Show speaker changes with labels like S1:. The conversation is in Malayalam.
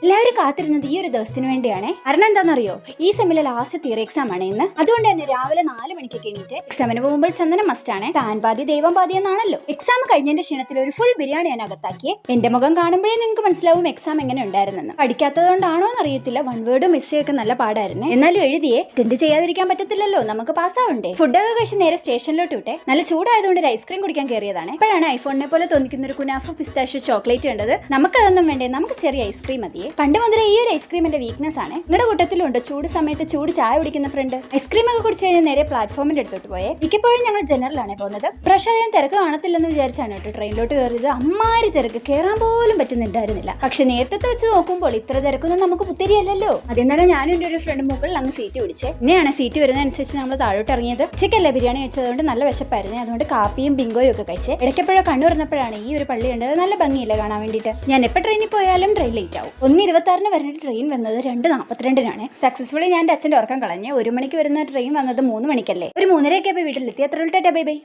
S1: എല്ലാവരും കാത്തിരുന്നത് ഈ ഒരു ദിവസത്തിന് വേണ്ടിയാണ്. കാരണം എന്താണെന്നറിയോ, ഈ സെമ്മിലെ ലാസ്റ്റ് തിയറി എക്സാം ആണ് ഇന്ന്. അതുകൊണ്ട് തന്നെ രാവിലെ 4 മണിക്കൊക്കെ എണീറ്റ് എക്സാമിന് പോകുമ്പോൾ ചന്ദനം മസ്റ്റ് ആണ്. താൻ പാതി ദൈവം പാതി എന്നാണല്ലോ. എക്സാം കഴിഞ്ഞതിന്റെ ക്ഷീണത്തിൽ ഒരു ഫുൾ ബിരിയാണി ഞാൻ അകത്താക്കിയേ. എന്റെ മുഖം കാണുമ്പോഴേ നിങ്ങൾക്ക് മനസ്സിലാവും എക്സാം എങ്ങനെ ഉണ്ടായിരുന്നെന്ന്. പഠിക്കാത്തതുകൊണ്ടാണോ എന്നറിയത്തില്ല, വൺ വേർഡ് മിസ്സേക്ക് നല്ല പാടായിരുന്നു. എന്നാലും എഴുതിയേ ടെൻഡ് ചെയ്യാതിരിക്കാൻ പറ്റത്തില്ലല്ലോ, നമുക്ക് പാസ്സാവണ്ടേ. ഫുഡൊക്കെ കഴിച്ച് നേരെ സ്റ്റേഷനിലോട്ട് വിട്ടെ. നല്ല ചൂടായതുകൊണ്ട് ഒരു ഐസ്ക്രീം കുടിക്കാൻ കയറിയതാണ്. ഇപ്പോഴാണ് ഐഫോണിനെ പോലെ തോന്നിക്കുന്ന ഒരു കുനാഫ പിസ്താഷ്യോ ചോക്ലേറ്റ് കണ്ടത്. നമുക്കതൊന്നും വേണ്ടേ, നമുക്ക് ചെറിയ ഐസ്ക്രീം മതിയെ. പണ്ട് മുതലേ ഈ ഒരു ഐസ്ക്രീം എന്റെ വീക്ക്നെസ് ആണ്. നിങ്ങളുടെ കൂട്ടത്തിലുണ്ട് ചൂട് സമയത്ത് ചൂട് ചായ കുടിക്കുന്ന ഫ്രണ്ട്? ഐസ്ക്രീം ഒക്കെ കുടിച്ച് കഴിഞ്ഞാൽ നേരെ പ്ലാറ്റ്ഫോമിന്റെ അടുത്തോട്ട് പോയേ. മിക്കപ്പോഴും ഞങ്ങൾ ജനറലാണ് പോകുന്നത്. പക്ഷേ ഞാൻ തിരക്ക് കാണത്തില്ലെന്ന് വിചാരിച്ചാണ് കേട്ടോ ട്രെയിനിലോട്ട് കയറിയത്. അമ്മാരി തിരക്ക്, കയറാൻ പോലും പറ്റുന്നുണ്ടായിരുന്നില്ല. പക്ഷെ നേരത്തെ വെച്ച് നോക്കുമ്പോൾ ഇത്ര തിരക്കൊന്നും നമുക്ക് പുത്തിരിയല്ലോ. അതെന്നാലും ഞാനും എൻ്റെ ഒരു ഫ്രണ്ട് മുകളിൽ അങ്ങ് സീറ്റ് പിടിച്ചേ. ഇനിയാണ് സീറ്റ് വരുന്നതനുസരിച്ച് നമ്മൾ താഴോട്ട് ഇറങ്ങിയത്. ഉച്ചയ്ക്കല്ല ബിരിയാണി കഴിച്ചതുകൊണ്ട് നല്ല വിശപ്പായിരുന്നു. അതുകൊണ്ട് കാപ്പിയും ബിങ്കോയും ഒക്കെ കഴിച്ച് ഇടയ്ക്കെപ്പോഴോ കണ്ണു തുറന്നപ്പോഴാണ് ഈ ഒരു പള്ളി കണ്ടത്. നല്ല ഭംഗിയില്ല കാണാൻ വേണ്ടിയിട്ട്. ഞാൻ എപ്പോൾ ട്രെയിനിൽ പോയാലും ട്രെയിൻ ലേറ്റ് ആവും. 1:26 വരുന്ന ട്രെയിൻ വന്നത് 2:42 സക്സസ്ഫുള്ളി ഞാൻ എൻ്റെ അച്ഛൻ്റെ ഉറക്കം കളഞ്ഞ്. 1 മണിക്ക് വരുന്ന ട്രെയിൻ വന്നത് 3 മണിക്കല്ലേ. ഒരു 3:30 വീട്ടിലെത്തി. അത്ര ബൈ ബൈ.